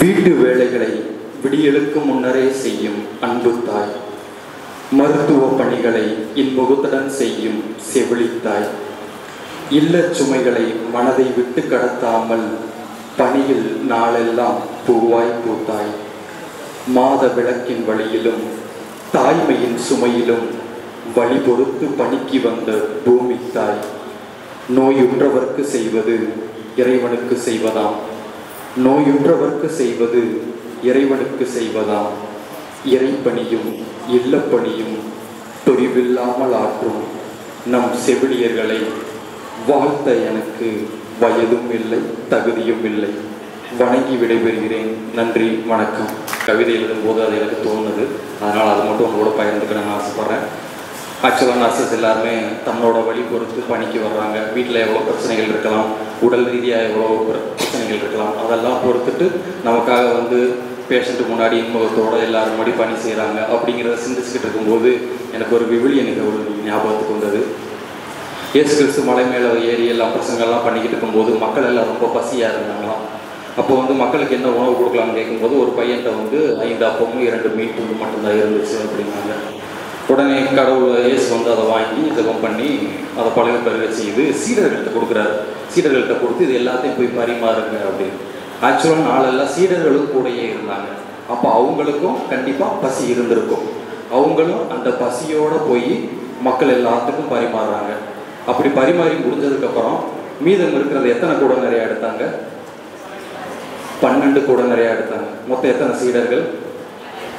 வீட்டு வேலைகளை விடியலுக்கு முன்னரே செய்யும் அன்பு தாய், மருத்துவ பணிகளை இன்முகத்துடன் செய்யும் செவிலித்தாய், இல்லச் சுமைகளை மனதை விட்டு கடத்தாமல் பணியில் நாளெல்லாம் பூவாய் பூத்தாய், மாத விளக்கின் வழியிலும் தாய்மையின் சுமையிலும் வழி பொறுத்து பணிக்கு வந்த பூமி தாய், நோயுற்றவர்க்கு செய்வது இறைவனுக்கு செய்வதாம், நோயுற்றவர்க்கு செய்வது இறைவனுக்கு செய்வதாம், இறைப்பணியும் இல்லப்பணியும் தொய்வில்லாமல் ஆற்றும் நம் செவிலியர்களை வாழ்த்த எனக்கு வயதும் இல்லை, தகுதியும் இல்லை. வணங்கி விடைபெறுகிறேன். நன்றி, வணக்கம். கவிதை எழுதும்போது அது எனக்கு தோணுது, அதனால் அது மட்டும் உங்களோட பகிர்ந்துக்க நான் ஆசைப்பட்றேன். ஆக்சுவலாக நர்சஸ் எல்லாருமே தன்னோட வழி பொறுத்து பணிக்கு வர்றாங்க. வீட்டில் எவ்வளோ பிரச்சனைகள் இருக்கலாம், உடல் ரீதியாக எவ்வளோ பிரச்சனைகள் இருக்கலாம், அதெல்லாம் பொறுத்துட்டு நமக்காக பேஷண்ட்டுக்கு முன்னாடி இன்முகத்தோடு எல்லாரும் முன்னாடி பணி செய்கிறாங்க. அப்படிங்கிறத சிந்திச்சுக்கிட்டு இருக்கும்போது எனக்கு ஒரு விவிலிய நிகழ்வு ஞாபகத்துக்கு வந்தது. இயேசு கிறிஸ்து மலை மேலே ஏறி எல்லாம் பிரசங்கள்லாம் பண்ணிக்கிட்டு இருக்கும்போது மக்கள் எல்லாம் ரொம்ப பசியாக இருந்தாங்களாம். அப்போ மக்களுக்கு என்ன உணவு கொடுக்கலாம்னு கேட்கும்போது ஒரு பையன்கிட்ட 5 அப்பமும் 2 மீன் துண்டு மட்டும்தான் இருந்துச்சு அப்படின்னாங்க. உடனே கடவுள் இயேசு அதை வாங்கி ஜெபம் பண்ணி அதை பழக பெருக செய்து சீடர்கள்ட்ட கொடுக்குறாரு. சீடர்கள்ட்ட கொடுத்து இது எல்லாத்தையும் போய் பரிமாறுங்க அப்படின்னு. ஆக்சுவலாக நாளெல்லாம் சீடர்களும் கூடயே இருந்தாங்க. அப்போ அவங்களுக்கும் கண்டிப்பாக பசி இருந்திருக்கும். அவங்களும் அந்த பசியோடு போய் மக்கள் எல்லாத்துக்கும் பரிமாறுறாங்க. அப்படி பரிமாறி முடிஞ்சதுக்கப்புறம் மீதம் இருக்கிறது எத்தனை கூட நிறையா எடுத்தாங்க? 12 கூட நிறையா எடுத்தாங்க. மொத்தம் எத்தனை சீடர்கள்?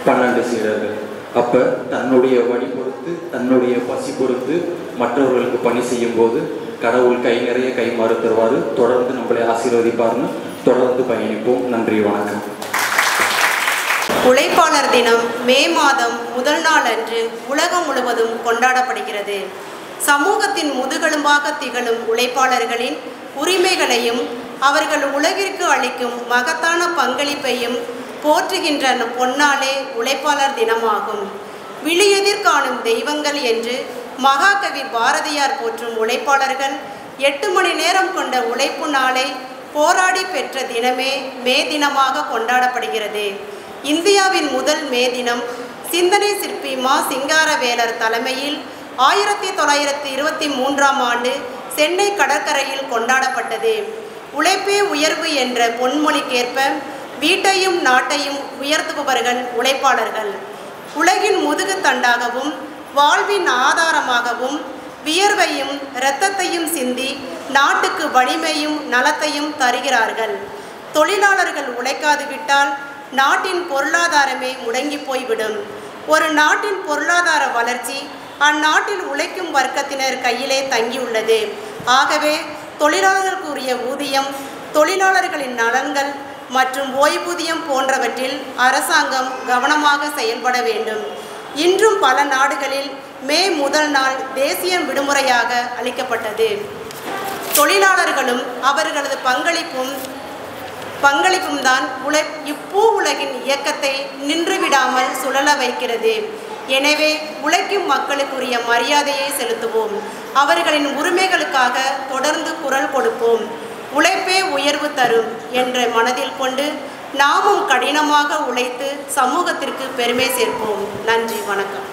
12 சீடர்கள். அப்போ தன்னுடைய வழி பொறுத்து, தன்னுடைய பசி பொறுத்து மற்றவர்களுக்கு பணி செய்யும் போது கடவுள் கை நிறைய கைமாறு தருவார். தொடர்ந்து நம்மளை ஆசீர்வதிப்பார்னு தொடர்ந்து பயணிப்போம். நன்றி, வணக்கம். உழைப்பாளர் தினம் மே மாதம் முதல் நாள் அன்று உலகம் முழுவதும் கொண்டாடப்படுகிறது. சமூகத்தின் முதுகெலும்பாக திகழும் உழைப்பாளர்களின் உரிமைகளையும் அவர்கள் உலகிற்கு அளிக்கும் மகத்தான பங்களிப்பையும் போற்றுகின்ற பொன்னாளே உழைப்பாளர் தினமாகும். விழியெதிர் காணும் தெய்வங்கள் என்று மகாகவி பாரதியார் போற்றும் உழைப்பாளர்கள் 8 மணி நேரம் கொண்ட உழைப்பு நாளை போராடி பெற்ற தினமே மே தினமாக கொண்டாடப்படுகிறது. இந்தியாவின் முதல் மே தினம் சிந்தனை சிற்பி மா. சிங்காரவேலர் தலைமையில் 1923ஆம் ஆண்டு சென்னை கடற்கரையில் கொண்டாடப்பட்டது. உழைப்பே உயர்வு என்ற பொன்மொழிக்கேற்ப வீட்டையும் நாட்டையும் உயர்த்துபவர்கள் உழைப்பாளர்கள். உலகின் முதுகு தண்டாகவும் வாழ்வின் ஆதாரமாகவும் வியர்வையும் இரத்தத்தையும் சிந்தி நாட்டுக்கு வலிமையும் நலத்தையும் தருகிறார்கள். தொழிலாளர்கள் உழைக்காது விட்டால் நாட்டின் பொருளாதாரமே முடங்கி போய்விடும். ஒரு நாட்டின் பொருளாதார வளர்ச்சி அந்நாட்டில் உழைக்கும் வர்க்கத்தினர் கையிலே தங்கியுள்ளது. ஆகவே தொழிலாளர்களுக்குரிய ஊதியம், தொழிலாளர்களின் நலன்கள் மற்றும் ஓய்வூதியம் போன்றவற்றில் அரசாங்கம் கவனமாக செயல்பட வேண்டும். இன்றும் பல நாடுகளில் மே முதல் நாள் தேசிய விடுமுறையாக அளிக்கப்பட்டது. தொழிலாளர்களும் அவர்களது பங்களிப்பும் தான் இப்பூ உலகின் இயக்கத்தை நின்றுவிடாமல் சுழல வைக்கிறது. எனவே உழைக்கும் மக்களுக்குரிய மரியாதையை செலுத்துவோம். அவர்களின் உரிமைகளுக்காக தொடர்ந்து குரல் கொடுப்போம். உழைப்பே உயர்வு தரும் என்ற மனதில் கொண்டு நாமும் கடினமாக உழைத்து சமூகத்திற்கு பெருமை சேர்ப்போம். நன்றி, வணக்கம்.